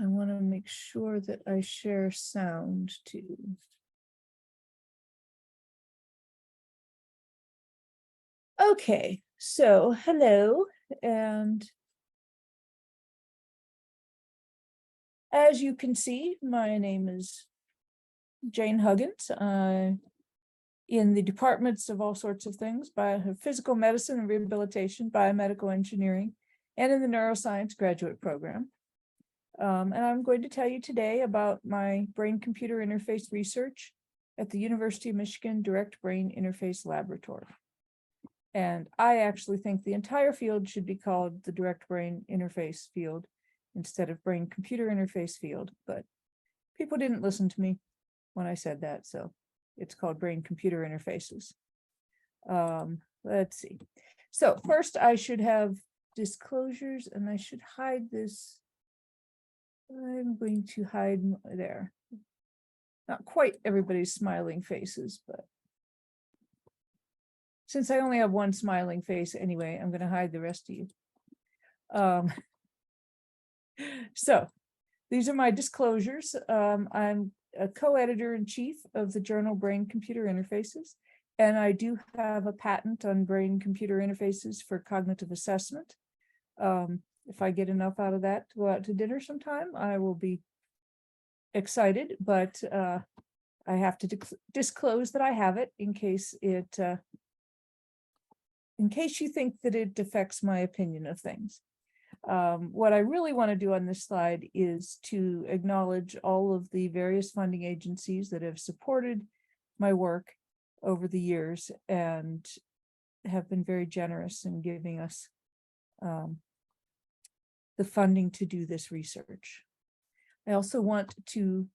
I want to make sure that I share sound too. Okay, so hello, and as you can see, my name is Jane Huggins. In the departments of all sorts of things, physical medicine and rehabilitation, biomedical engineering, and in the neuroscience graduate program. And I'm going to tell you today about my brain-computer interface research at the University of Michigan Direct Brain Interface Laboratory. And I actually think the entire field should be called the direct brain interface field instead of brain-computer interface field, but people didn't listen to me when I said that, so it's called brain-computer interfaces. Let's see. So first I should have disclosures, and I should hide this. I'm going to hide there. Not quite everybody's smiling faces, but since I only have one smiling face anyway, I'm going to hide the rest of you. So these are my disclosures. I'm a co-editor-in-chief of the journal Brain-Computer Interfaces, and I do have a patent on brain-computer interfaces for cognitive assessment. If I get enough out of that to go out to dinner sometime, I will be excited, but I have to disclose that I have it in case you think that it affects my opinion of things. What I really want to do on this slide is to acknowledge all of the various funding agencies that have supported my work over the years and have been very generous in giving us the funding to do this research. I also want to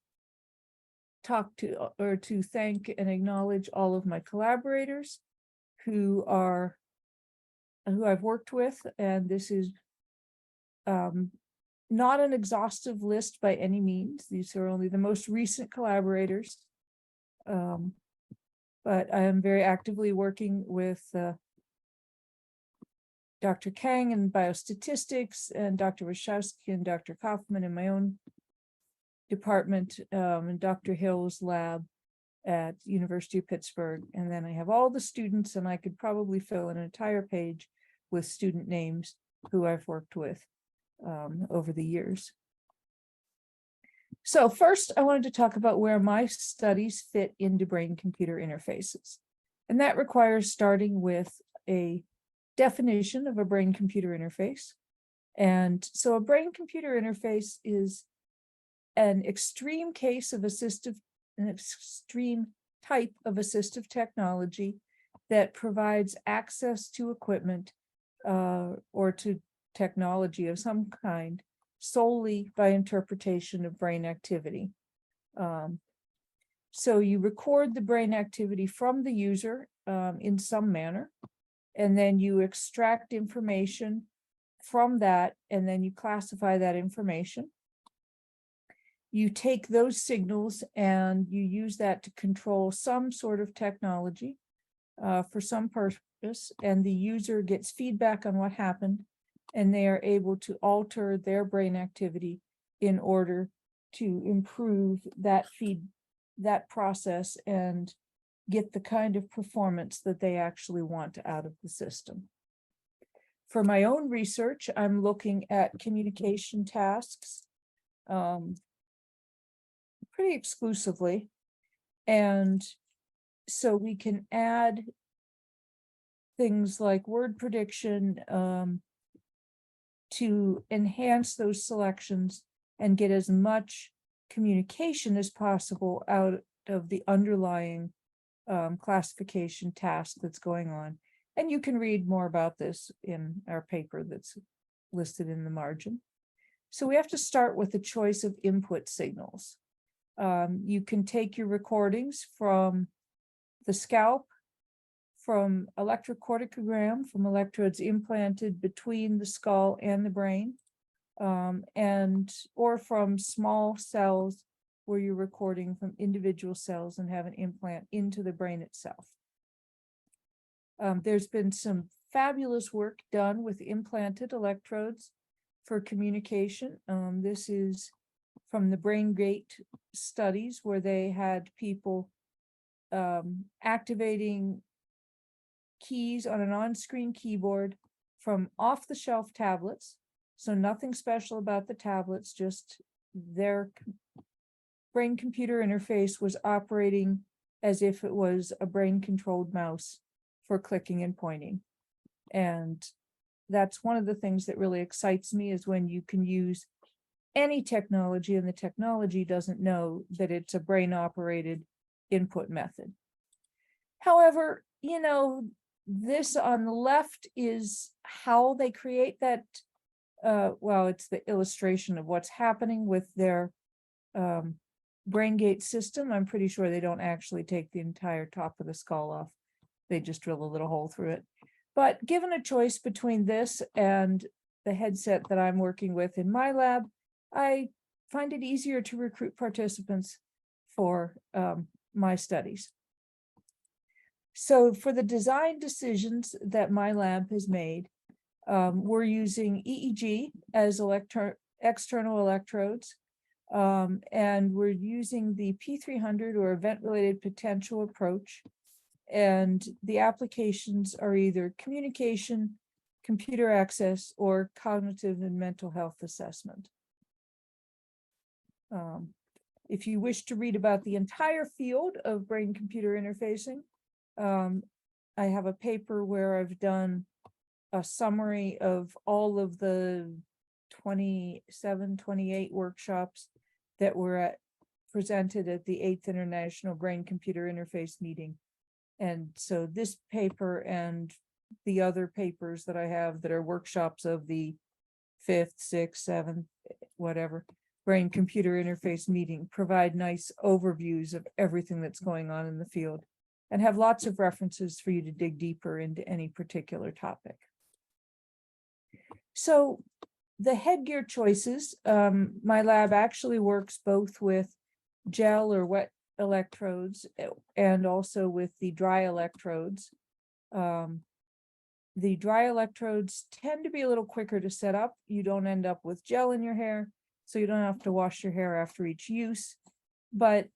thank and acknowledge all of my collaborators who I've worked with, and this is not an exhaustive list by any means. These are only the most recent collaborators, but I am very actively working with Dr. Kang in biostatistics, and Dr. Wachowski and Dr. Kaufman in my own department, and Dr. Hill's lab at University of Pittsburgh. And then I have all the students, and I could probably fill an entire page with student names who I've worked with over the years. So first, I wanted to talk about where my studies fit into brain-computer interfaces. And that requires starting with a definition of a brain-computer interface. And so a brain-computer interface is an extreme type of assistive technology that provides access to equipment or to technology of some kind solely by interpretation of brain activity. So you record the brain activity from the user in some manner, and then you extract information from that, and then you classify that information. You take those signals and you use that to control some sort of technology for some purpose, and the user gets feedback on what happened, and they are able to alter their brain activity in order to improve that process and get the kind of performance that they actually want out of the system. For my own research, I'm looking at communication tasks pretty exclusively. And so we can add things like word prediction to enhance those selections and get as much communication as possible out of the underlying classification task that's going on. And you can read more about this in our paper that's listed in the margin. So we have to start with the choice of input signals. You can take your recordings from the scalp, from electrocorticogram, from electrodes implanted between the skull and the brain, or from small cells where you're recording from individual cells and have an implant into the brain itself. There's been some fabulous work done with implanted electrodes for communication. This is from the BrainGate studies where they had people activating keys on an on-screen keyboard from off-the-shelf tablets. So nothing special about the tablets, just their brain-computer interface was operating as if it was a brain-controlled mouse for clicking and pointing. And that's one of the things that really excites me, is when you can use any technology and the technology doesn't know that it's a brain-operated input method. However, you know, this on the left is how they create that. Well, it's the illustration of what's happening with their BrainGate system. I'm pretty sure they don't actually take the entire top of the skull off. They just drill a little hole through it. But given a choice between this and the headset that I'm working with in my lab, I find it easier to recruit participants for my studies. So for the design decisions that my lab has made, we're using EEG as external electrodes, and we're using the P300 or event-related potential approach. And the applications are either communication, computer access, or cognitive and mental health assessment. If you wish to read about the entire field of brain-computer interfacing, I have a paper where I've done a summary of all of the 27, 28 workshops that were presented at the 8th International Brain-Computer Interface meeting. And so this paper and the other papers that I have that are workshops of the 5th, 6th, 7th, whatever, brain-computer interface meeting provide nice overviews of everything that's going on in the field and have lots of references for you to dig deeper into any particular topic. So the headgear choices, my lab actually works both with gel or wet electrodes and also with the dry electrodes. The dry electrodes tend to be a little quicker to set up. You don't end up with gel in your hair, so you don't have to wash your hair after each use. But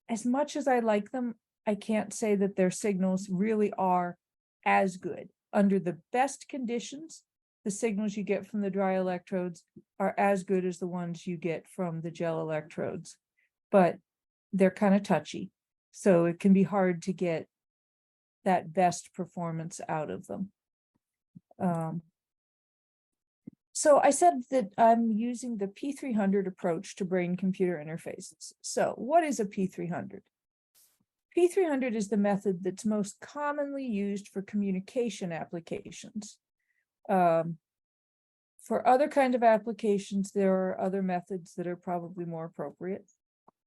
as much as I like them, I can't say that their signals really are as good. Under the best conditions, the signals you get from the dry electrodes are as good as the ones you get from the gel electrodes, but they're kind of touchy. So it can be hard to get that best performance out of them. So I said that I'm using the P300 approach to brain-computer interfaces. So what is a P300? P300 is the method that's most commonly used for communication applications. For other kind of applications, there are other methods that are probably more appropriate.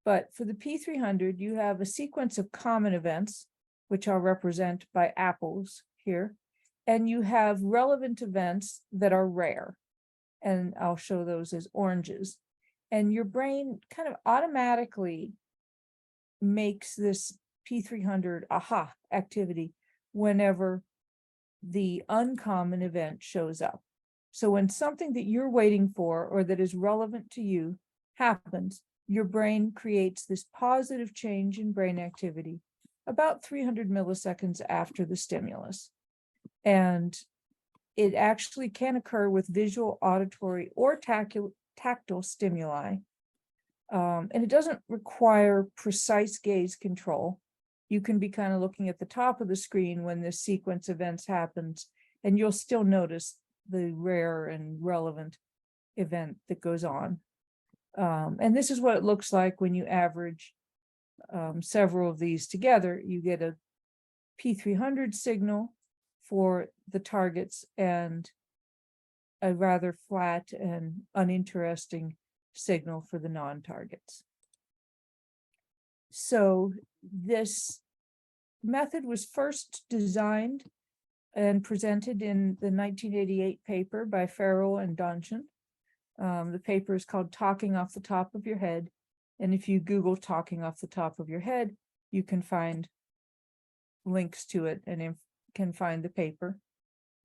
But for the P300, you have a sequence of common events, which I'll represent by apples here, and you have relevant events that are rare, and I'll show those as oranges. And your brain kind of automatically makes this P300 aha activity whenever the uncommon event shows up. So when something that you're waiting for or that is relevant to you happens, your brain creates this positive change in brain activity about 300 milliseconds after the stimulus. And it actually can occur with visual, auditory, or tactile stimuli. And it doesn't require precise gaze control. You can be kind of looking at the top of the screen when this sequence events happens, and you'll still notice the rare and relevant event that goes on. And this is what it looks like when you average several of these together. You get a P300 signal for the targets and a rather flat and uninteresting signal for the non-targets. So this method was first designed and presented in the 1988 paper by Farrell and Donchen. The paper is called Talking Off the Top of Your Head. And if you Google Talking Off the Top of Your Head, you can find links to it and can find the paper.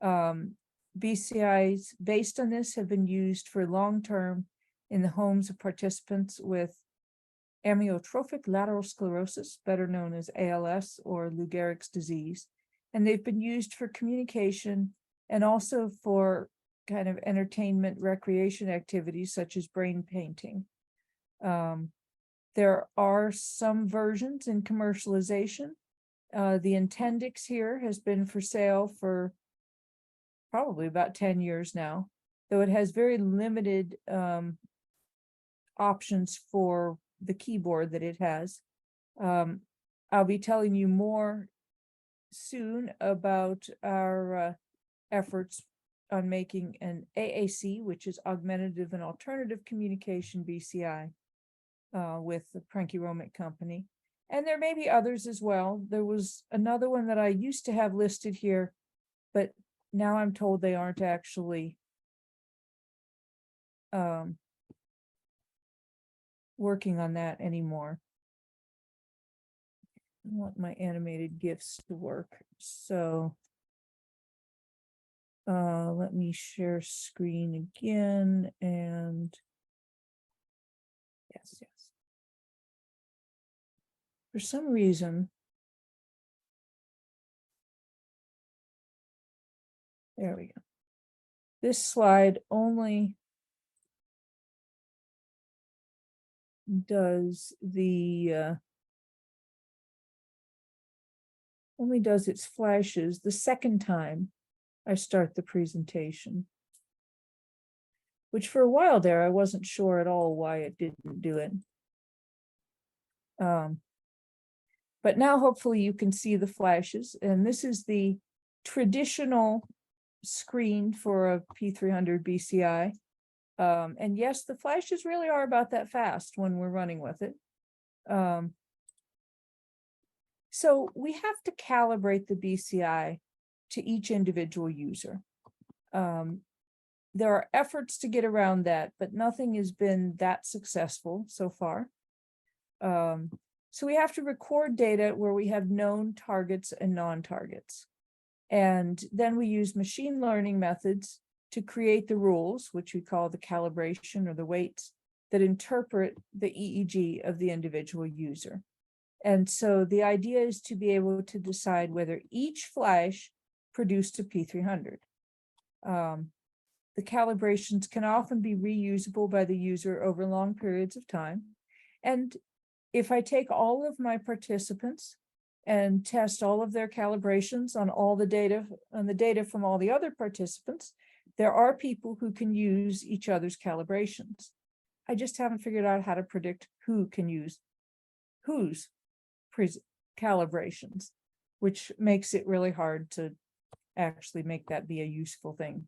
BCIs based on this have been used for long-term in the homes of participants with amyotrophic lateral sclerosis, better known as ALS or Lou Gehrig's disease. And they've been used for communication and also for kind of entertainment, recreation activities such as brain painting. There are some versions in commercialization. The Intendix here has been for sale for probably about 10 years now, though it has very limited options for the keyboard that it has. I'll be telling you more soon about our efforts on making an AAC, which is Augmentative and Alternative Communication BCI, with the Pranky Company. And there may be others as well. There was another one that I used to have listed here, but now I'm told they aren't actually working on that anymore. I want my animated GIFs to work. So let me share screen again, and yes. For some reason, there we go. This slide only does the only does its flashes the second time I start the presentation, which for a while there I wasn't sure at all why it didn't do it. But now hopefully you can see the flashes, and this is the traditional screen for a P300 BCI. And yes, the flashes really are about that fast when we're running with it. So we have to calibrate the BCI to each individual user. There are efforts to get around that, but nothing has been that successful so far. So we have to record data where we have known targets and non-targets. And then we use machine learning methods to create the rules, which we call the calibration or the weights, that interpret the EEG of the individual user. And so the idea is to be able to decide whether each flash produced a P300. The calibrations can often be reusable by the user over long periods of time. And if I take all of my participants and test all of their calibrations on all the data, on the data from all the other participants, there are people who can use each other's calibrations. I just haven't figured out how to predict who can use whose calibrations, which makes it really hard to actually make that be a useful thing.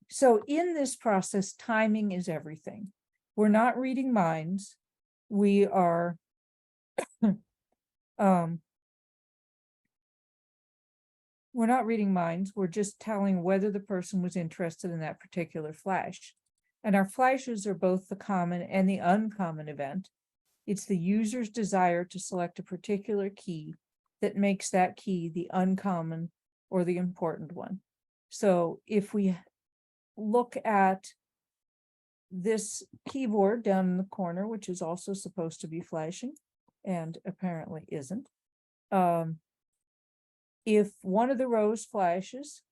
So in this process, timing is everything. We're not reading minds. We are we're not reading minds. We're just telling whether the person was interested in that particular flash. And our flashes are both the common and the uncommon event. It's the user's desire to select a particular key that makes that key the uncommon or the important one. So if we look at this keyboard down in the corner, which is also supposed to be flashing and apparently isn't, if one of the rows flashes,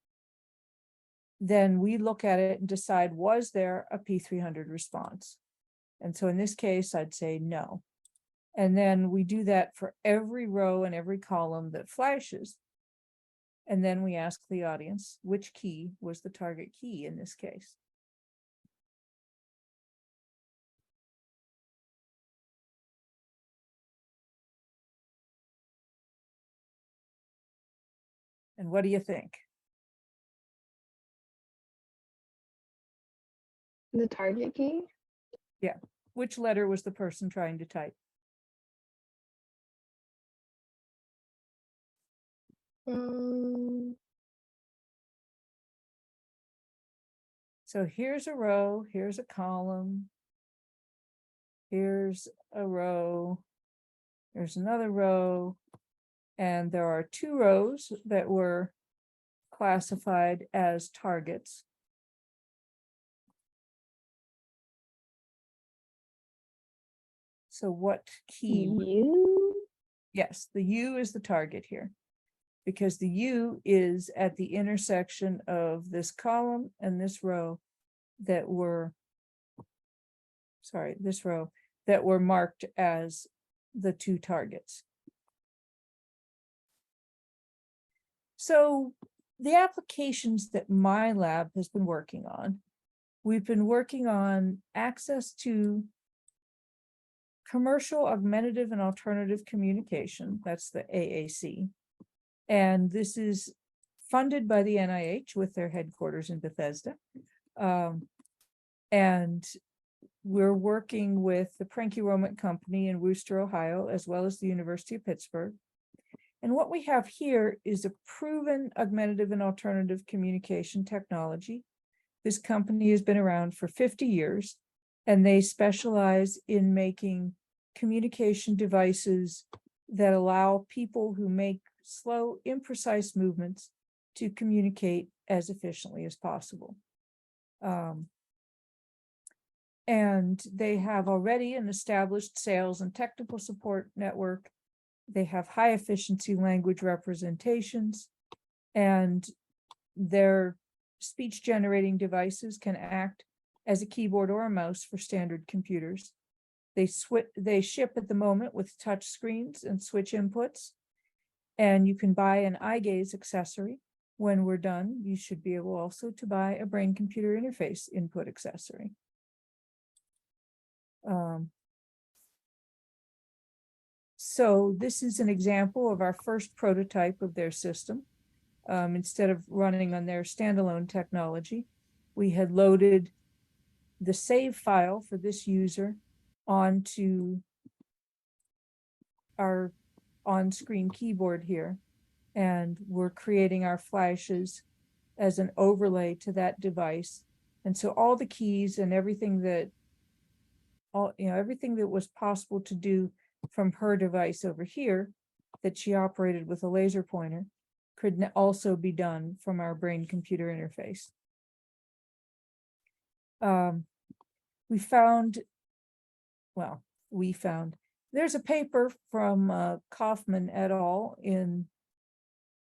then we look at it and decide, was there a P300 response? And so in this case, I'd say no. And then we do that for every row and every column that flashes. And then we ask the audience, which key was the target key in this case? And what do you think? The target key? Yeah. Which letter was the person trying to type? So here's a row, here's a column, here's a row, there's another row, and there are two rows that were classified as targets. So what key? U. Yes, the U is the target here, because the U is at the intersection of this column and this row that were, sorry, this row that were marked as the two targets. So the applications that my lab has been working on, we've been working on access to commercial augmentative and alternative communication, that's the AAC. And this is funded by the NIH with their headquarters in Bethesda. And we're working with the Parenchyromic Company in Worcester, Ohio, as well as the University of Pittsburgh. And what we have here is a proven augmentative and alternative communication technology. This company has been around for 50 years, and they specialize in making communication devices that allow people who make slow, imprecise movements to communicate as efficiently as possible. And they have already an established sales and technical support network. They have high efficiency language representations, and their speech generating devices can act as a keyboard or a mouse for standard computers. They ship at the moment with touch screens and switch inputs, and you can buy an eye gaze accessory. When we're done, you should be able also to buy a brain computer interface input accessory. So this is an example of our first prototype of their system. Instead of running on their standalone technology, we had loaded the save file for this user onto our on-screen keyboard here, and we're creating our flashes as an overlay to that device. And so all the keys and everything that everything that was possible to do from her device over here that she operated with a laser pointer could also be done from our brain computer interface. We found there's a paper from Kaufman et al. In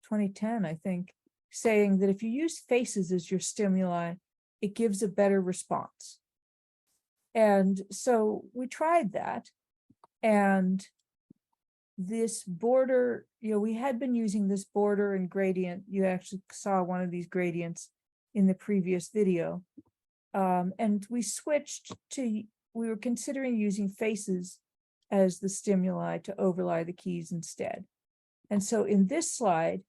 2010, I think, saying that if you use faces as your stimuli, it gives a better response. And so we tried that, and this border, we had been using this border and gradient. You actually saw one of these gradients in the previous video. And we switched to, we were considering using faces as the stimuli to overlay the keys instead. And so in this slide,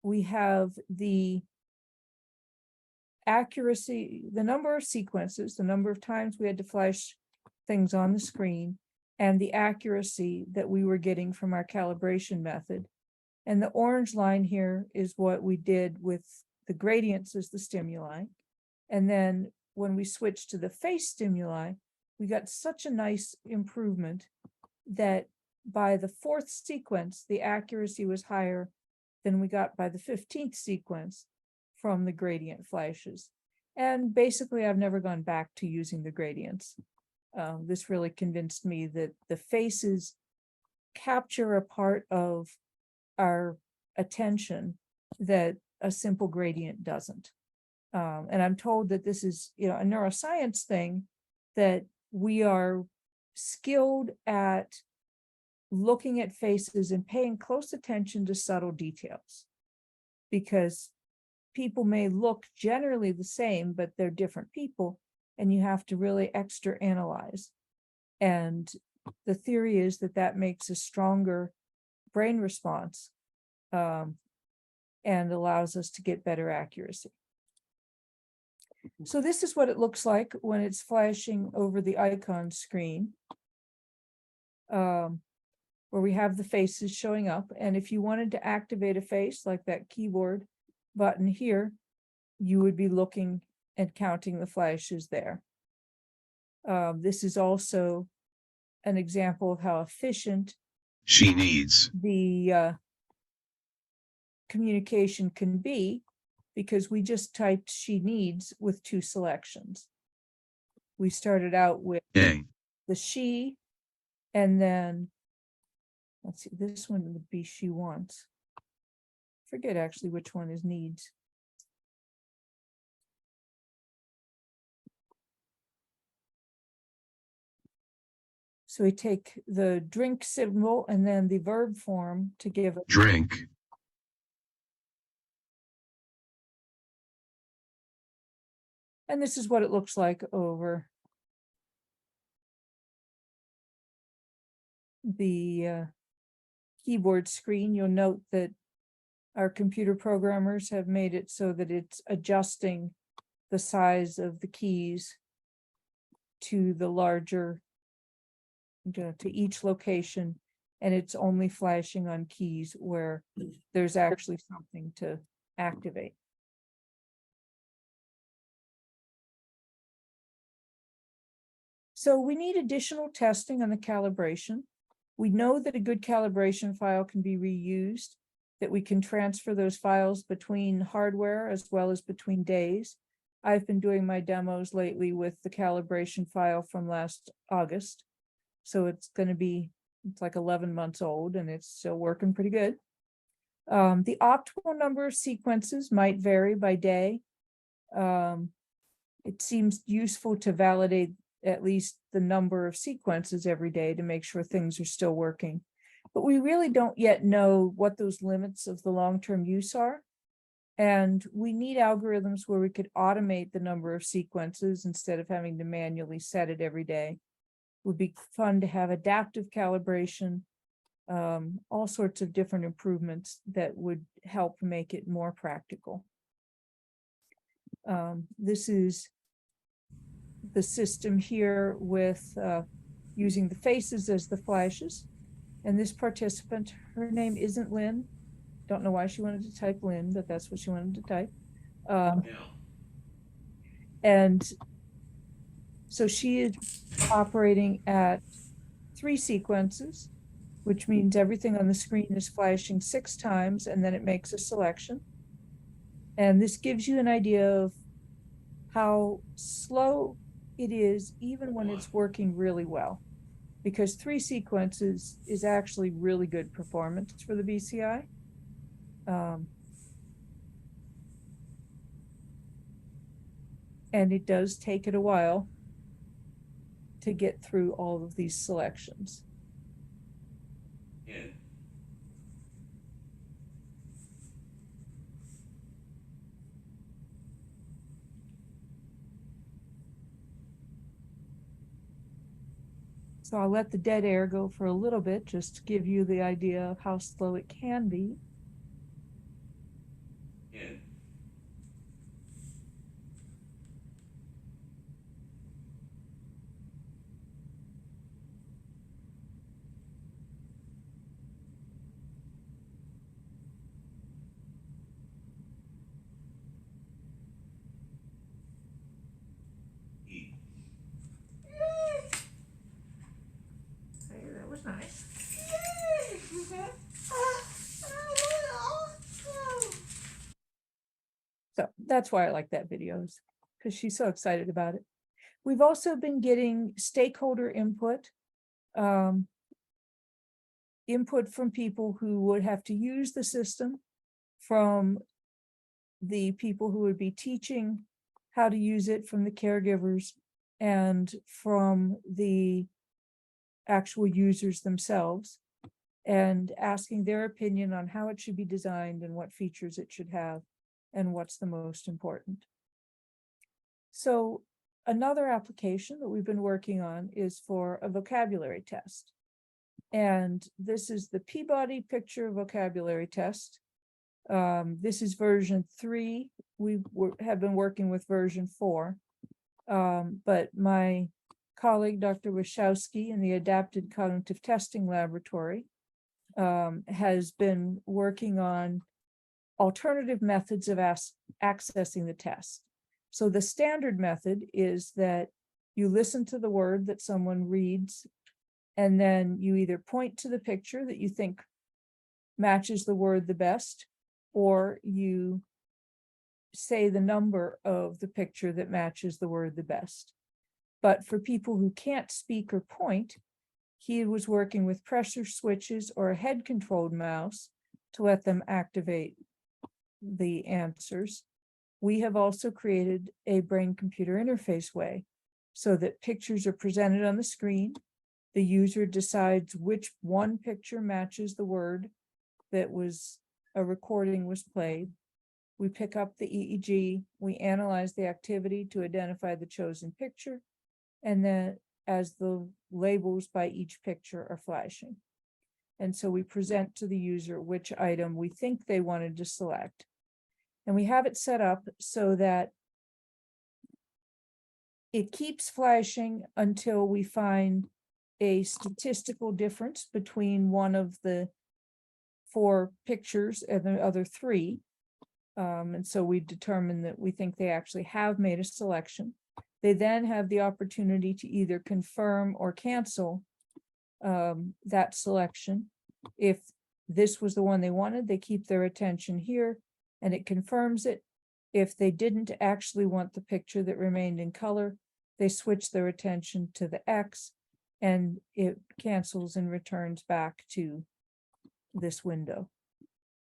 we have the accuracy, the number of sequences, the number of times we had to flash things on the screen, and the accuracy that we were getting from our calibration method. And the orange line here is what we did with the gradients as the stimuli. And then when we switched to the face stimuli, we got such a nice improvement that by the 4th sequence, the accuracy was higher than we got by the 15th sequence from the gradient flashes. And basically, I've never gone back to using the gradients. This really convinced me that the faces capture a part of our attention that a simple gradient doesn't. And I'm told that this is, a neuroscience thing, that we are skilled at looking at faces and paying close attention to subtle details, because people may look generally the same, but they're different people, and you have to really extra analyze. And the theory is that that makes a stronger brain response, and allows us to get better accuracy. So this is what it looks like when it's flashing over the icon screen, where we have the faces showing up. And if you wanted to activate a face like that keyboard button here, you would be looking and counting the flashes there. This is also an example of how efficient she needs the communication can be, because we just typed she needs with 2 selections. We started out with A. the she, and then, let's see, this one would be she wants. Forget actually which one is needs. So we take the drink symbol and then the verb form to give it. Drink. And this is what it looks like over the keyboard screen. You'll note that our computer programmers have made it so that it's adjusting the size of the keys to the larger, to each location, and it's only flashing on keys where there's actually something to activate. So we need additional testing on the calibration. We know that a good calibration file can be reused, that we can transfer those files between hardware as well as between days. I've been doing my demos lately with the calibration file from last August. So it's like 11 months old and it's still working pretty good. The optimal number of sequences might vary by day. It seems useful to validate at least the number of sequences every day to make sure things are still working. But we really don't yet know what those limits of the long-term use are. And we need algorithms where we could automate the number of sequences instead of having to manually set it every day. It would be fun to have adaptive calibration, all sorts of different improvements that would help make it more practical. This is the system here with using the faces as the flashes. And this participant, her name isn't Lynn. Don't know why she wanted to type Lynn, but that's what she wanted to type. And so she is operating at 3 sequences, which means everything on the screen is flashing 6 times, and then it makes a selection. And this gives you an idea of how slow it is, even when it's working really well, because 3 sequences is actually really good performance for the BCI. And it does take it a while to get through all of these selections. So I'll let the dead air go for a little bit, just to give you the idea of how slow it can be. Hey, that was nice. So that's why I like that video, because she's so excited about it. We've also been getting stakeholder input, input from people who would have to use the system, from the people who would be teaching how to use it, from the caregivers, and from the actual users themselves, and asking their opinion on how it should be designed and what features it should have and what's the most important. So another application that we've been working on is for a vocabulary test. And this is the Peabody picture vocabulary test. This is version 3. We have been working with version 4. But my colleague, Dr. Wachowski, in the Adapted Cognitive Testing Laboratory, has been working on alternative methods of accessing the test. So the standard method is that you listen to the word that someone reads, and then you either point to the picture that you think matches the word the best, or you say the number of the picture that matches the word the best. But for people who can't speak or point, he was working with pressure switches or a head-controlled mouse to let them activate the answers. We have also created a brain-computer interface way so that pictures are presented on the screen. The user decides which one picture matches the word that was a recording was played. We pick up the EEG, we analyze the activity to identify the chosen picture, and then as the labels by each picture are flashing. And so we present to the user which item we think they wanted to select. And we have it set up so that it keeps flashing until we find a statistical difference between one of the 4 pictures and the other 3. And so we determine that we think they actually have made a selection. They then have the opportunity to either confirm or cancel that selection. If this was the one they wanted, they keep their attention here and it confirms it. If they didn't actually want the picture that remained in color, they switch their attention to the X and it cancels and returns back to this window.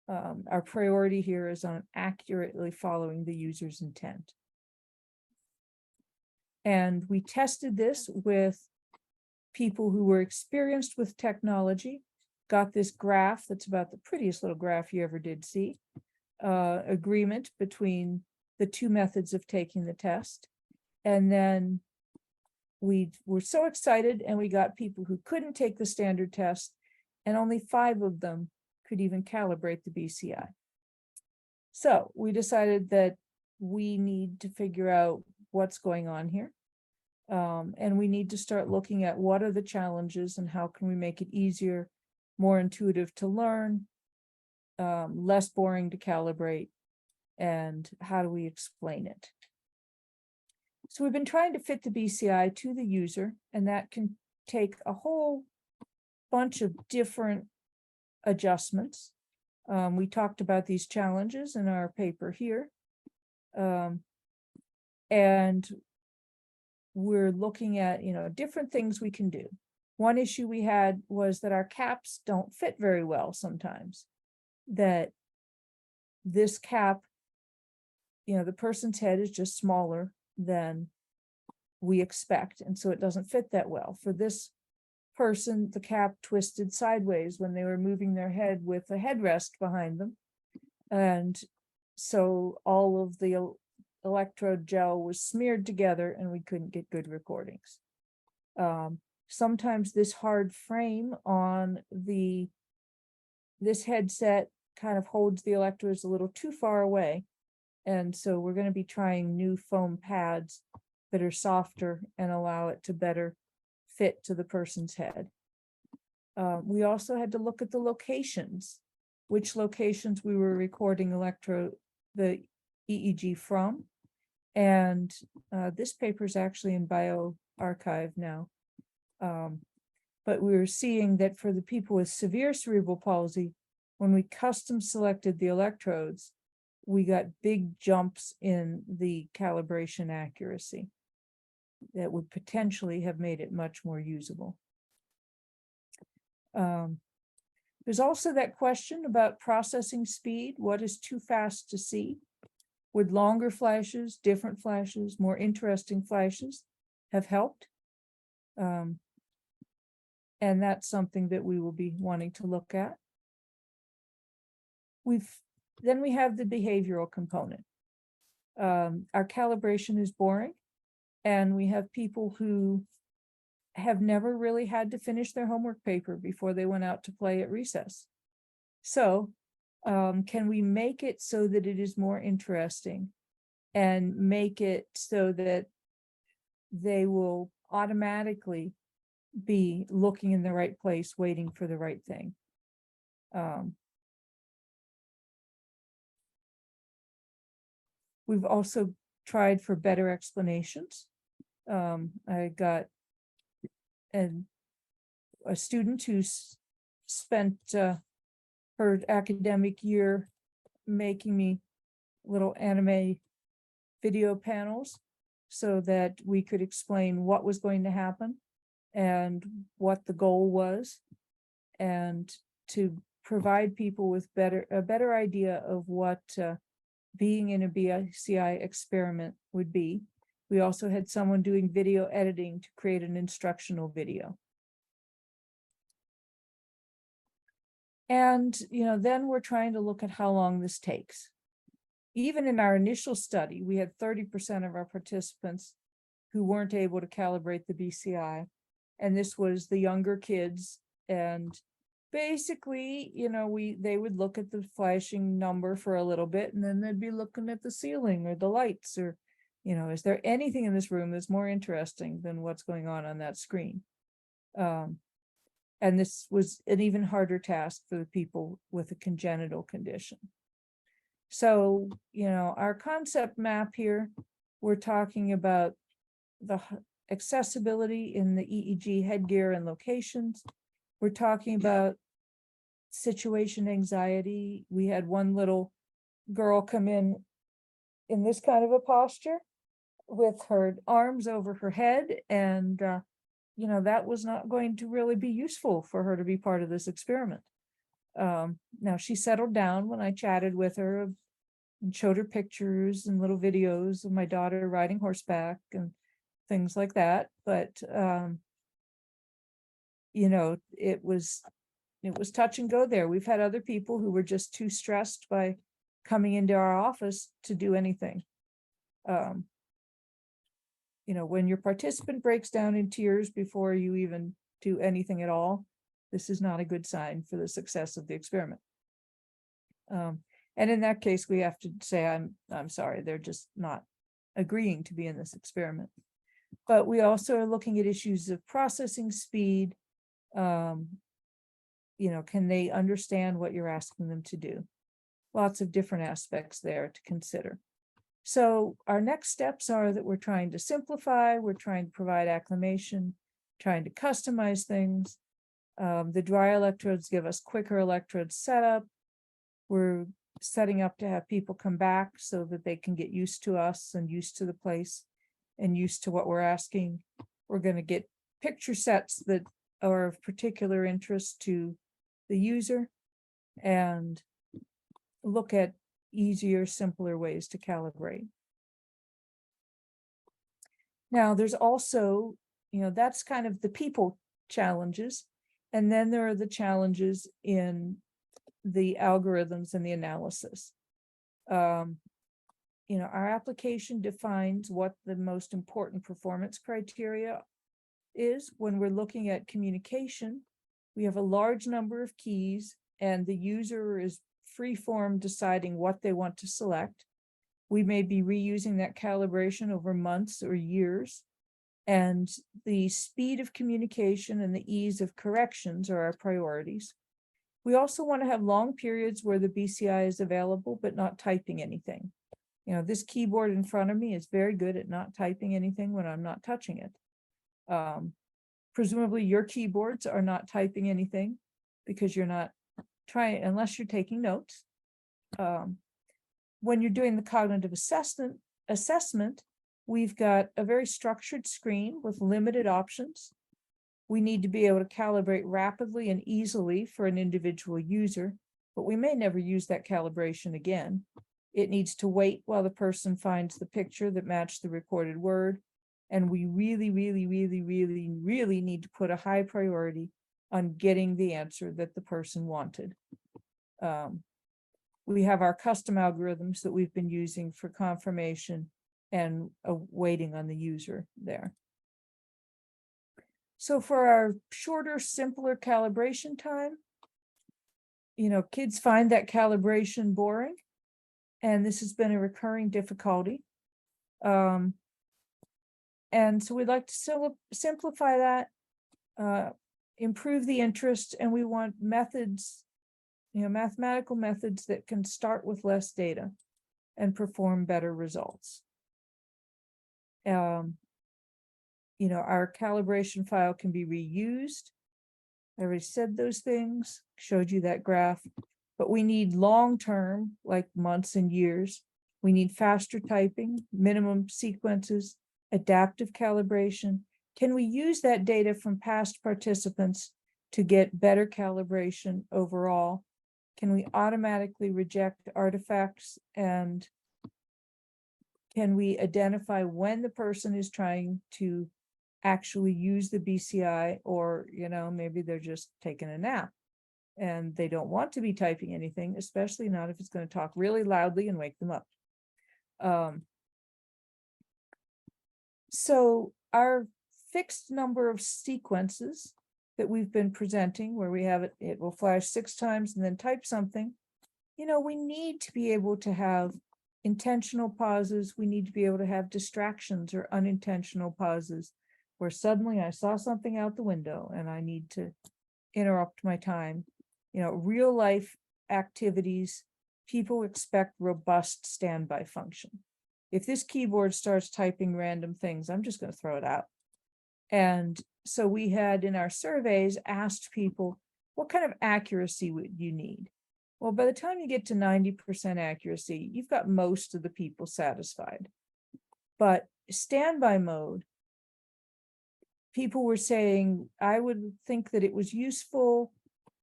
Our priority here is on accurately following the user's intent. And we tested this with people who were experienced with technology, got this graph that's about the prettiest little graph you ever did see, agreement between the 2 methods of taking the test. And then we were so excited and we got people who couldn't take the standard test, and only 5 of them could even calibrate the BCI. So we decided that we need to figure out what's going on here. And we need to start looking at what are the challenges and how can we make it easier, more intuitive to learn, less boring to calibrate, and how do we explain it? So we've been trying to fit the BCI to the user, and that can take a whole bunch of different adjustments. We talked about these challenges in our paper here. And we're looking at, different things we can do. One issue we had was that our caps don't fit very well sometimes. That this cap, the person's head is just smaller than we expect, and so it doesn't fit that well. For this person, the cap twisted sideways when they were moving their head with a headrest behind them. And so all of the electrode gel was smeared together and we couldn't get good recordings. Sometimes this hard frame on this headset kind of holds the electrodes a little too far away. And so we're going to be trying new foam pads that are softer and allow it to better fit to the person's head. We also had to look at the locations, which locations we were recording the EEG from. And this paper is actually in BioArchive now. But we were seeing that for the people with severe cerebral palsy, when we custom selected the electrodes, we got big jumps in the calibration accuracy that would potentially have made it much more usable. There's also that question about processing speed. What is too fast to see? Would longer flashes, different flashes, more interesting flashes have helped? And that's something that we will be wanting to look at. Then we have the behavioral component. Our calibration is boring, and we have people who have never really had to finish their homework paper before they went out to play at recess. So can we make it so that it is more interesting and make it so that they will automatically be looking in the right place, waiting for the right thing? We've also tried for better explanations. I got a student who's spent her academic year making me little anime video panels so that we could explain what was going to happen and what the goal was, and to provide people with a better idea of what being in a BCI experiment would be. We also had someone doing video editing to create an instructional video. And, then we're trying to look at how long this takes. Even in our initial study, we had 30% of our participants who weren't able to calibrate the BCI. And this was the younger kids. And basically, they would look at the flashing number for a little bit, and then they'd be looking at the ceiling or the lights, or, is there anything in this room that's more interesting than what's going on that screen? And this was an even harder task for the people with a congenital condition. So, our concept map here, we're talking about the accessibility in the EEG headgear and locations. We're talking about situation anxiety. We had one little girl come in this kind of a posture with her arms over her head, and that was not going to really be useful for her to be part of this experiment. Now she settled down when I chatted with her and showed her pictures and little videos of my daughter riding horseback and things like that. But it was touch and go there. We've had other people who were just too stressed by coming into our office to do anything. When your participant breaks down in tears before you even do anything at all, this is not a good sign for the success of the experiment. And in that case, we have to say, I'm sorry, they're just not agreeing to be in this experiment. But we also are looking at issues of processing speed. Can they understand what you're asking them to do? Lots of different aspects there to consider. So our next steps are that we're trying to simplify, we're trying to provide acclimation, trying to customize things. The dry electrodes give us quicker electrode setup. We're setting up to have people come back so that they can get used to us and used to the place and used to what we're asking. We're going to get picture sets that are of particular interest to the user and look at easier, simpler ways to calibrate. Now, there's also, that's kind of the people challenges. And then there are the challenges in the algorithms and the analysis. Our application defines what the most important performance criteria is. When we're looking at communication, we have a large number of keys and the user is free-form deciding what they want to select. We may be reusing that calibration over months or years, and the speed of communication and the ease of corrections are our priorities. We also want to have long periods where the BCI is available, but not typing anything. This keyboard in front of me is very good at not typing anything when I'm not touching it. Presumably your keyboards are not typing anything because you're not trying, unless you're taking notes. When you're doing the cognitive assessment, we've got a very structured screen with limited options. We need to be able to calibrate rapidly and easily for an individual user, but we may never use that calibration again. It needs to wait while the person finds the picture that matched the recorded word. And we really, really, really, really, really need to put a high priority on getting the answer that the person wanted. We have our custom algorithms that we've been using for confirmation and waiting on the user there. So for our shorter, simpler calibration time, kids find that calibration boring, and this has been a recurring difficulty. And so we'd like to simplify that, improve the interest, and we want methods, mathematical methods that can start with less data and perform better results. Our calibration file can be reused. I already said those things, showed you that graph, but we need long-term, like months and years. We need faster typing, minimum sequences, adaptive calibration. Can we use that data from past participants to get better calibration overall? Can we automatically reject artifacts, and can we identify when the person is trying to actually use the BCI, or, maybe they're just taking a nap and they don't want to be typing anything, especially not if it's going to talk really loudly and wake them up. So our fixed number of sequences that we've been presenting, where we have it will flash 6 times and then type something, we need to be able to have intentional pauses. We need to be able to have distractions or unintentional pauses, where suddenly I saw something out the window and I need to interrupt my time. Real life activities, people expect robust standby function. If this keyboard starts typing random things, I'm just going to throw it out. And so we had in our surveys asked people, what kind of accuracy would you need? Well, by the time you get to 90% accuracy, you've got most of the people satisfied. But standby mode, people were saying, I would think that it was useful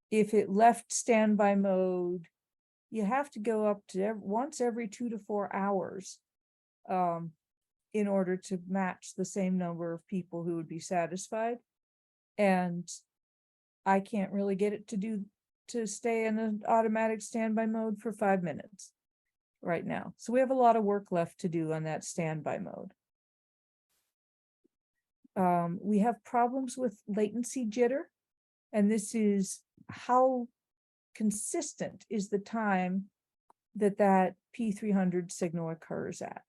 if it left standby mode. You have to go up to once every 2 to 4 hours in order to match the same number of people who would be satisfied. And I can't really get it to stay in an automatic standby mode for 5 minutes right now. So we have a lot of work left to do on that standby mode. We have problems with latency jitter, and this is how consistent is the time that P300 signal occurs at.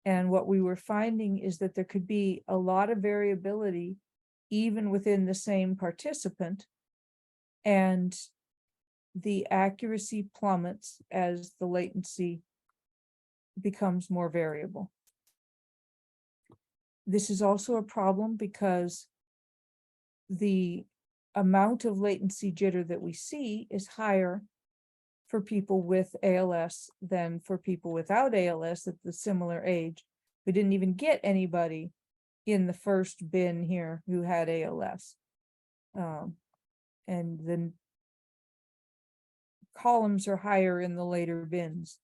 And what we were finding is that there could be a lot of variability even within the same participant, and the accuracy plummets as the latency becomes more variable. This is also a problem because the amount of latency jitter that we see is higher for people with ALS than for people without ALS at the similar age. We didn't even get anybody in the first bin here who had ALS. And then columns are higher in the later bins.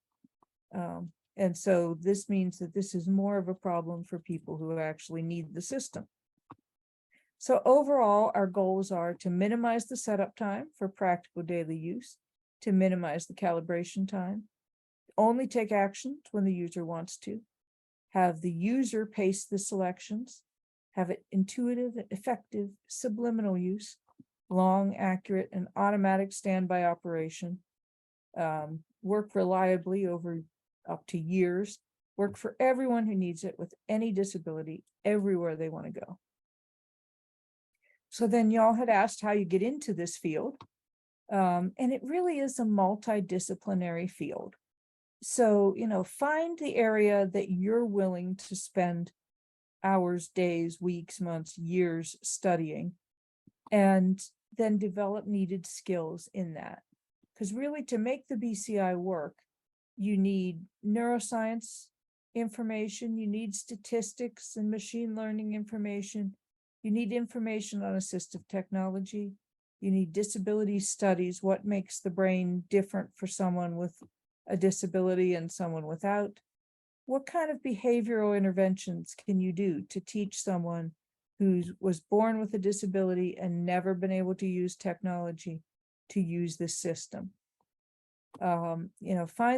And so this means that this is more of a problem for people who actually need the system. So overall, our goals are to minimize the setup time for practical daily use, to minimize the calibration time, only take actions when the user wants to, have the user pace the selections, have it intuitive, effective, subliminal use, long, accurate, and automatic standby operation, work reliably over up to years, work for everyone who needs it with any disability everywhere they want to go. So then y'all had asked how you get into this field. And it really is a multidisciplinary field. So, find the area that you're willing to spend hours, days, weeks, months, years studying, and then develop needed skills in that. Because really, to make the BCI work, you need neuroscience information, you need statistics and machine learning information, you need information on assistive technology, you need disability studies, what makes the brain different for someone with a disability and someone without. What kind of behavioral interventions can you do to teach someone who was born with a disability and never been able to use technology to use this system? Find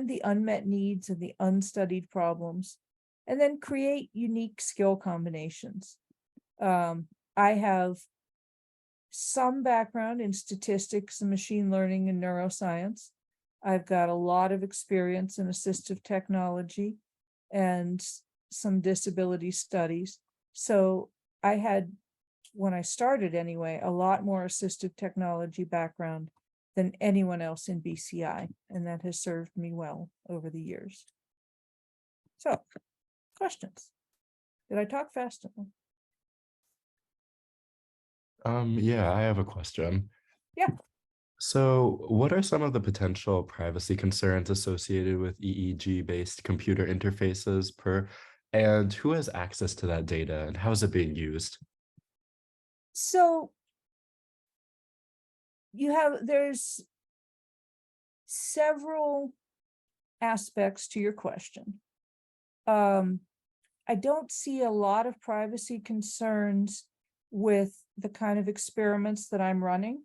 the unmet needs and the unstudied problems, and then create unique skill combinations. I have some background in statistics and machine learning and neuroscience. I've got a lot of experience in assistive technology and some disability studies. So I had, when I started anyway, a lot more assistive technology background than anyone else in BCI, and that has served me well over the years. So, questions? Did I talk fast enough? Yeah, I have a question. Yeah. So, what are some of the potential privacy concerns associated with EEG-based computer interfaces per And who has access to that data and how is it being used? So there's several aspects to your question. I don't see a lot of privacy concerns with the kind of experiments that I'm running.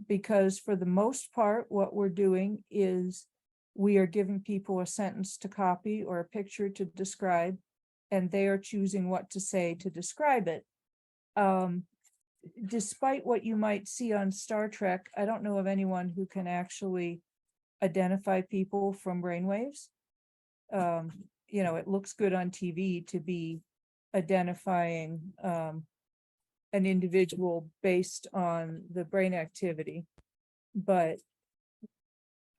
Because for the most part, what we're doing is we are giving people a sentence to copy or a picture to describe, and they are choosing what to say to describe it. Despite what you might see on Star Trek, I don't know of anyone who can actually identify people from brainwaves. You know, it looks good on TV to be identifying an individual based on the brain activity, but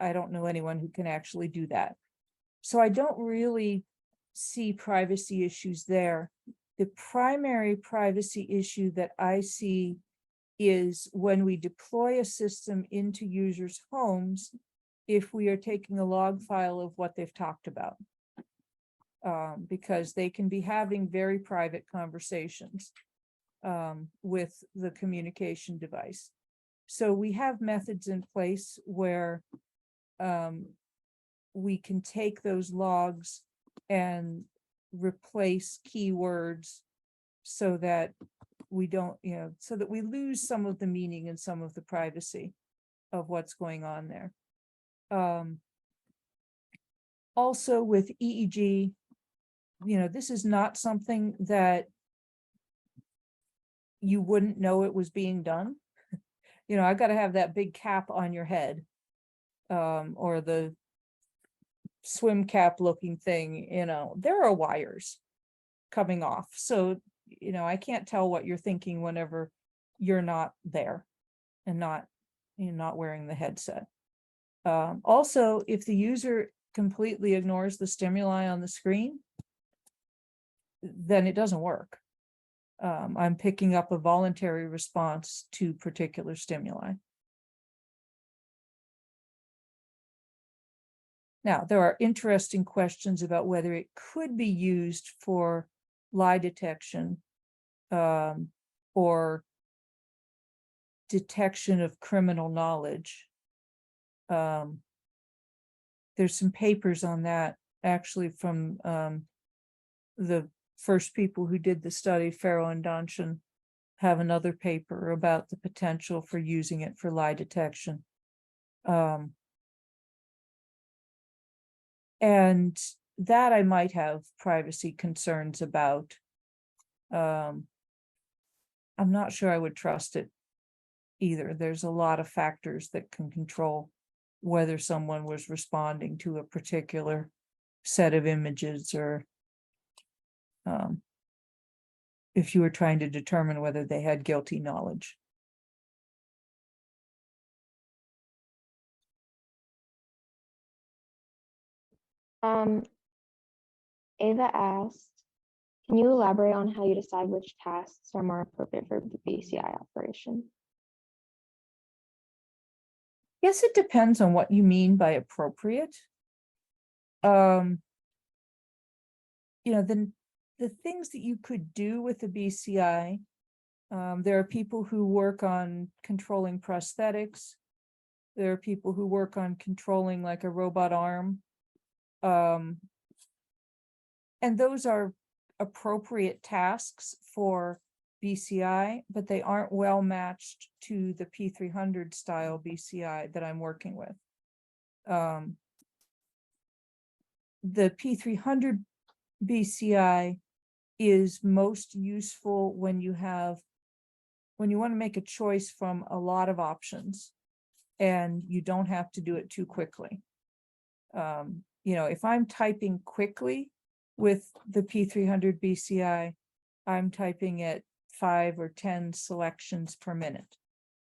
I don't know anyone who can actually do that. So I don't really see privacy issues there. The primary privacy issue that I see is when we deploy a system into users' homes, if we are taking a log file of what they've talked about. Because they can be having very private conversations with the communication device. So we have methods in place where we can take those logs and replace keywords so that we don't, so that we lose some of the meaning and some of the privacy of what's going on there. Also with EEG, this is not something that you wouldn't know it was being done. I got to have that big cap on your head, or the swim cap looking thing, there are wires coming off. So, I can't tell what you're thinking whenever you're not there and not wearing the headset. Also, if the user completely ignores the stimuli on the screen, then it doesn't work. I'm picking up a voluntary response to particular stimuli. Now, there are interesting questions about whether it could be used for lie detection or detection of criminal knowledge. There's some papers on that actually from the first people who did the study, Farrow and Donshin, have another paper about the potential for using it for lie detection. And that I might have privacy concerns about. I'm not sure I would trust it either. There's a lot of factors that can control whether someone was responding to a particular set of images, or if you were trying to determine whether they had guilty knowledge. Ava asked, can you elaborate on how you decide which tasks are more appropriate for the BCI operation? Yes, it depends on what you mean by appropriate. The things that you could do with the BCI, there are people who work on controlling prosthetics. There are people who work on controlling like a robot arm. And those are appropriate tasks for BCI, but they aren't well matched to the P300 style BCI that I'm working with. The P300 BCI is most useful when you want to make a choice from a lot of options and you don't have to do it too quickly. If I'm typing quickly with the P300 BCI, I'm typing at 5 or 10 selections per minute.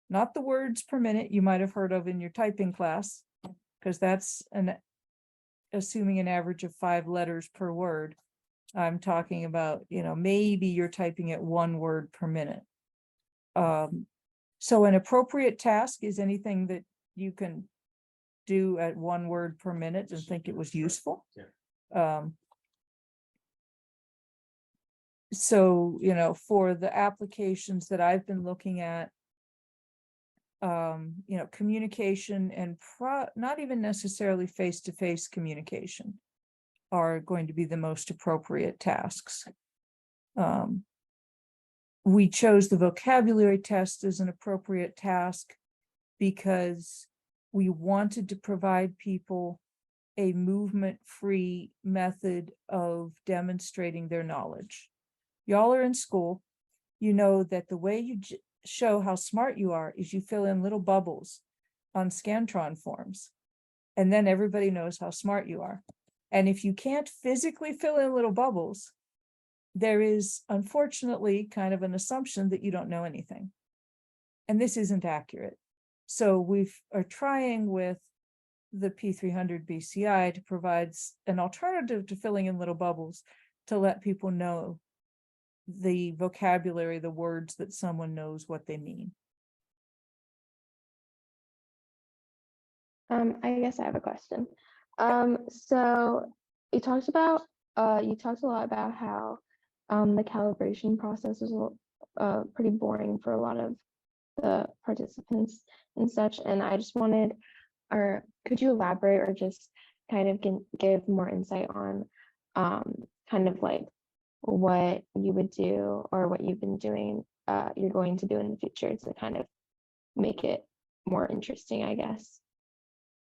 Not the words per minute you might have heard of in your typing class, because that's assuming an average of 5 letters per word. I'm talking about, maybe you're typing at 1 word per minute. So an appropriate task is anything that you can do at 1 word per minute and think it was useful. So, for the applications that I've been looking at, communication and not even necessarily face-to-face communication are going to be the most appropriate tasks. We chose the vocabulary test as an appropriate task because we wanted to provide people a movement-free method of demonstrating their knowledge. Y'all are in school. You know that the way you show how smart you are is you fill in little bubbles on Scantron forms. And then everybody knows how smart you are. And if you can't physically fill in little bubbles, there is unfortunately kind of an assumption that you don't know anything. And this isn't accurate. So we are trying with the P300 BCI to provide an alternative to filling in little bubbles to let people know the vocabulary, the words that someone knows what they mean. I guess I have a question. So you talked a lot about how the calibration process was pretty boring for a lot of the participants and such. And I just wanted, or could you elaborate or just kind of give more insight on kind of like what you would do or what you've been doing, you're going to do in the future to kind of make it more interesting, I guess.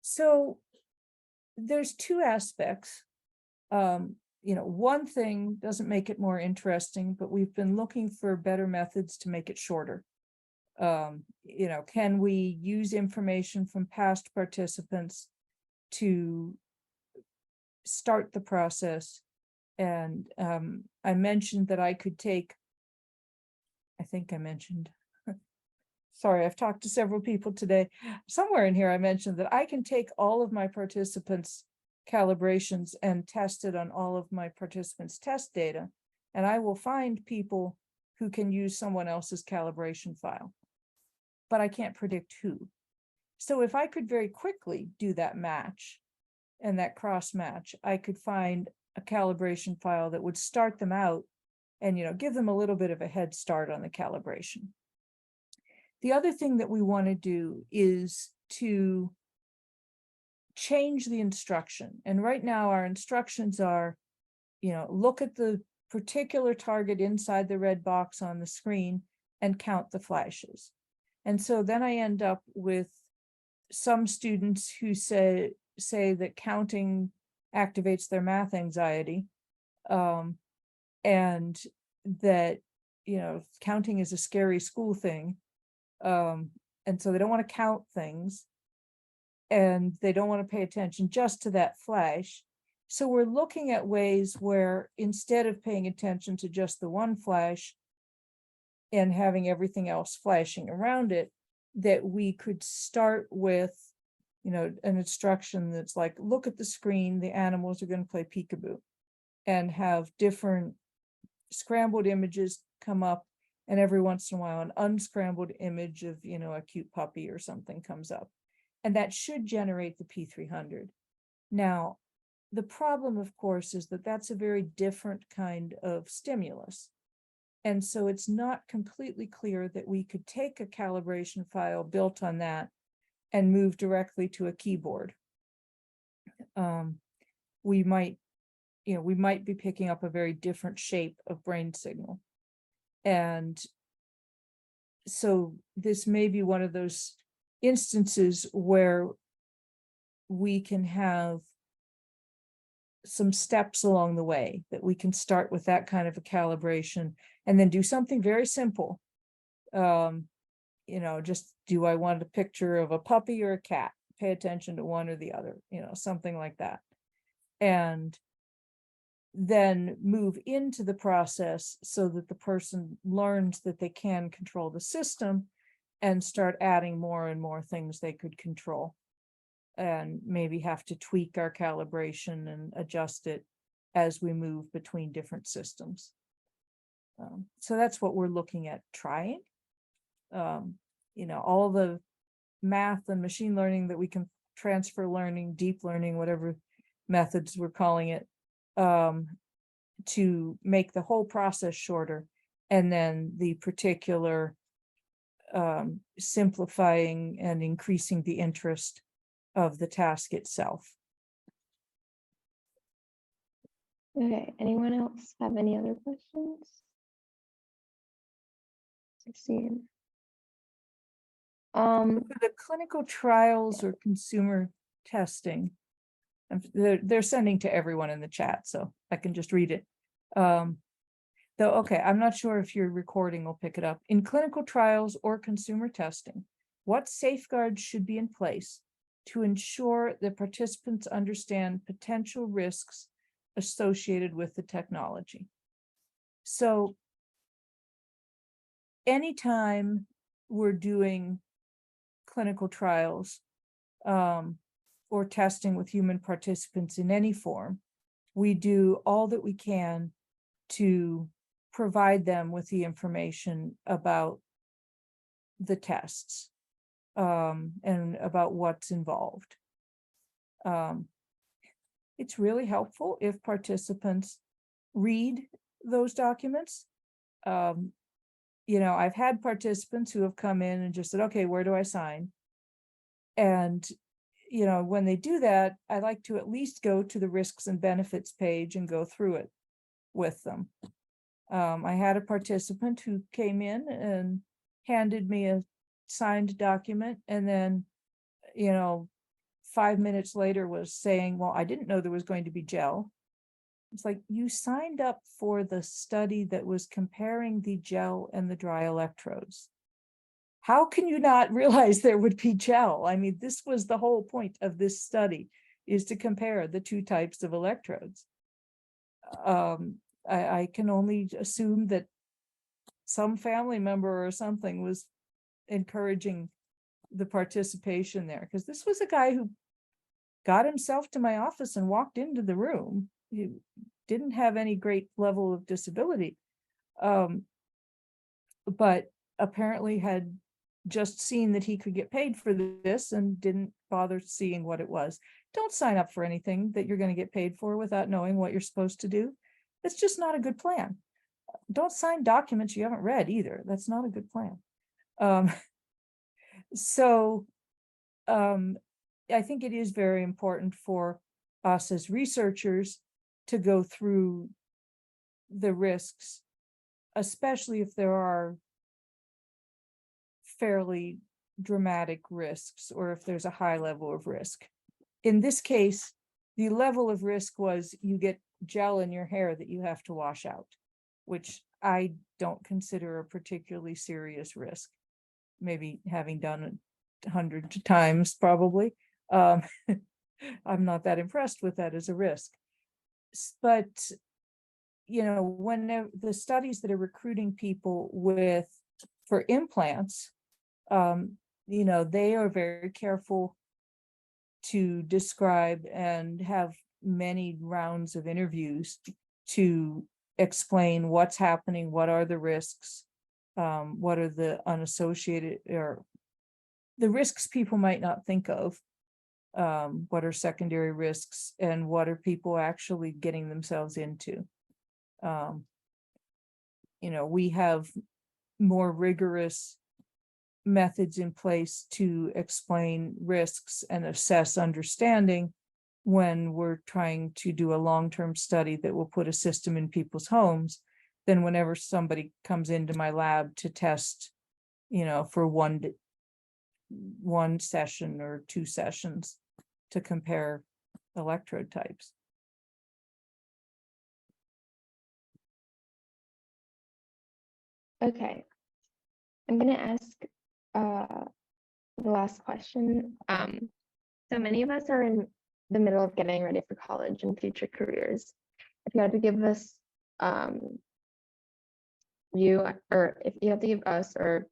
So there's two aspects. One thing doesn't make it more interesting, but we've been looking for better methods to make it shorter. Can we use information from past participants to start the process? And I mentioned that I could take, I think I mentioned, sorry, I've talked to several people today. Somewhere in here, I mentioned that I can take all of my participants' calibrations and test it on all of my participants' test data, and I will find people who can use someone else's calibration file. But I can't predict who. So if I could very quickly do that match and that cross match, I could find a calibration file that would start them out and give them a little bit of a head start on the calibration. The other thing that we want to do is to change the instruction. And right now our instructions are, look at the particular target inside the red box on the screen and count the flashes. And so then I end up with some students who say that counting activates their math anxiety, and that, counting is a scary school thing. And so they don't want to count things, and they don't want to pay attention just to that flash. So we're looking at ways where instead of paying attention to just the one flash and having everything else flashing around it, that we could start with, an instruction that's like, look at the screen, the animals are going to play peekaboo, and have different scrambled images come up, and every once in a while an unscrambled image of, a cute puppy or something comes up. And that should generate the P300. Now, the problem, of course, is that that's a very different kind of stimulus. And so it's not completely clear that we could take a calibration file built on that and move directly to a keyboard. We might be picking up a very different shape of brain signal. And so this may be one of those instances where we can have some steps along the way, that we can start with that kind of a calibration and then do something very simple. Just, do I want a picture of a puppy or a cat? Pay attention to one or the other, something like that. And then move into the process so that the person learns that they can control the system and start adding more and more things they could control, and maybe have to tweak our calibration and adjust it as we move between different systems. So that's what we're looking at trying. All the math and machine learning that we can transfer learning, deep learning, whatever methods we're calling it, to make the whole process shorter, and then the particular simplifying and increasing the interest of the task itself. Okay, anyone else have any other questions? Let's see. For the clinical trials or consumer testing, and they're sending to everyone in the chat, so I can just read it. Though, okay, I'm not sure if your recording will pick it up. In clinical trials or consumer testing, what safeguards should be in place to ensure that participants understand potential risks associated with the technology? So anytime we're doing clinical trials or testing with human participants in any form, we do all that we can to provide them with the information about the tests and about what's involved. It's really helpful if participants read those documents. I've had participants who have come in and just said, okay, where do I sign? And, when they do that, I like to at least go to the risks and benefits page and go through it with them. I had a participant who came in and handed me a signed document, and then, 5 minutes later was saying, well, I didn't know there was going to be gel. It's like, you signed up for the study that was comparing the gel and the dry electrodes. How can you not realize there would be gel? I mean, this was the whole point of this study, is to compare the two types of electrodes. I can only assume that some family member or something was encouraging the participation there, because this was a guy who got himself to my office and walked into the room. He didn't have any great level of disability, but apparently had just seen that he could get paid for this and didn't bother seeing what it was. Don't sign up for anything that you're going to get paid for without knowing what you're supposed to do. It's just not a good plan. Don't sign documents you haven't read either. That's not a good plan. I think it is very important for us as researchers to go through the risks, especially if there are fairly dramatic risks or if there's a high level of risk. In this case, the level of risk was you get gel in your hair that you have to wash out, which I don't consider a particularly serious risk. Maybe having done it 100 times, probably. I'm not that impressed with that as a risk. But, when the studies that are recruiting people for implants, they are very careful to describe and have many rounds of interviews to explain what's happening, what are the risks, what are the unassociated or the risks people might not think of, what are secondary risks, and what are people actually getting themselves into. We have more rigorous methods in place to explain risks and assess understanding when we're trying to do a long-term study that will put a system in people's homes than whenever somebody comes into my lab to test, for one session or 2 sessions to compare electrode types. Okay, I'm going to ask the last question. So many of us are in the middle of getting ready for college and future careers. If you had to give us, if you have to give us or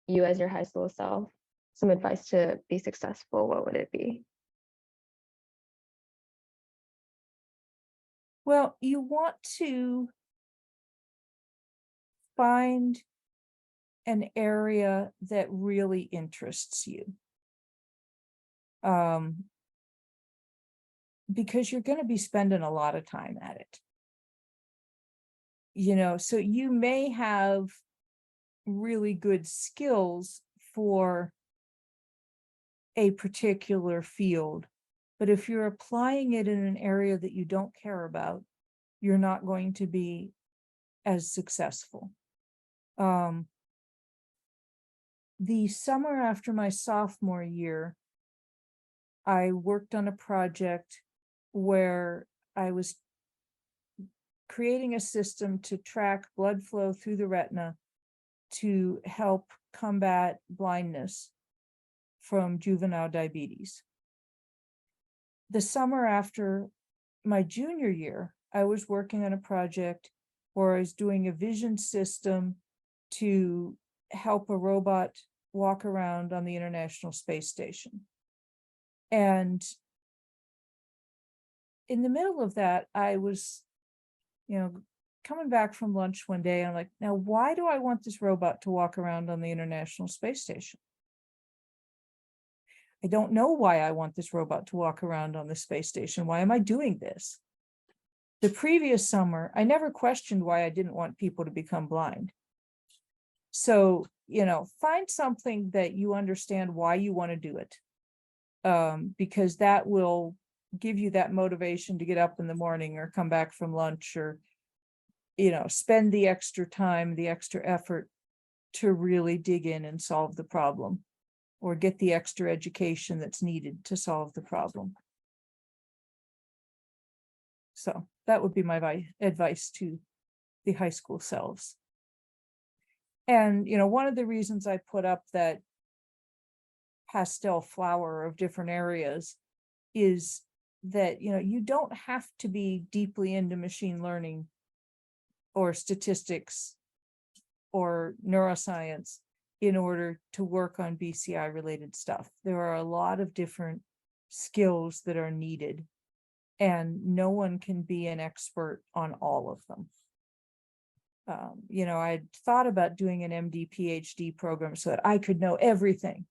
you as your high school self some advice to be successful, what would it be? Well, you want to find an area that really interests you. Because you're going to be spending a lot of time at it. So you may have really good skills for a particular field, but if you're applying it in an area that you don't care about, you're not going to be as successful. The summer after my sophomore year, I worked on a project where I was creating a system to track blood flow through the retina to help combat blindness from juvenile diabetes. The summer after my junior year, I was working on a project where I was doing a vision system to help a robot walk around on the International Space Station. And in the middle of that, I was, coming back from lunch one day, and I'm like, now, why do I want this robot to walk around on the International Space Station? I don't know why I want this robot to walk around on the space station. Why am I doing this? The previous summer, I never questioned why I didn't want people to become blind. So, find something that you understand why you want to do it. Because that will give you that motivation to get up in the morning or come back from lunch, or, spend the extra time, the extra effort to really dig in and solve the problem, or get the extra education that's needed to solve the problem. So that would be my advice to the high school selves. And, one of the reasons I put up that pastel flower of different areas is that, you don't have to be deeply into machine learning or statistics or neuroscience in order to work on BCI related stuff. There are a lot of different skills that are needed, and no one can be an expert on all of them. I thought about doing an MD PhD program so that I could know everything.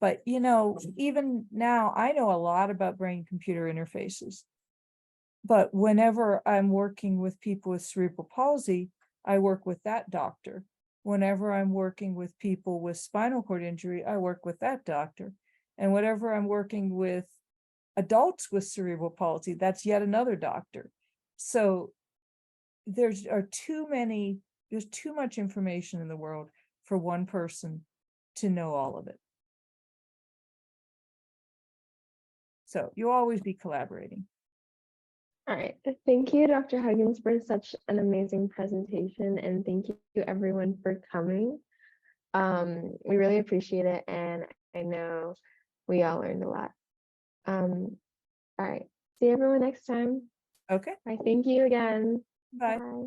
But, even now I know a lot about brain-computer interfaces. But whenever I'm working with people with cerebral palsy, I work with that doctor. Whenever I'm working with people with spinal cord injury, I work with that doctor. And whenever I'm working with adults with cerebral palsy, that's yet another doctor. So there's too much information in the world for one person to know all of it. So you'll always be collaborating. All right. Thank you, Dr. Huggins, for such an amazing presentation, and thank you everyone for coming. We really appreciate it, and I know we all learned a lot. All right. See everyone next time. Okay. Bye. Thank you again. Bye. Bye.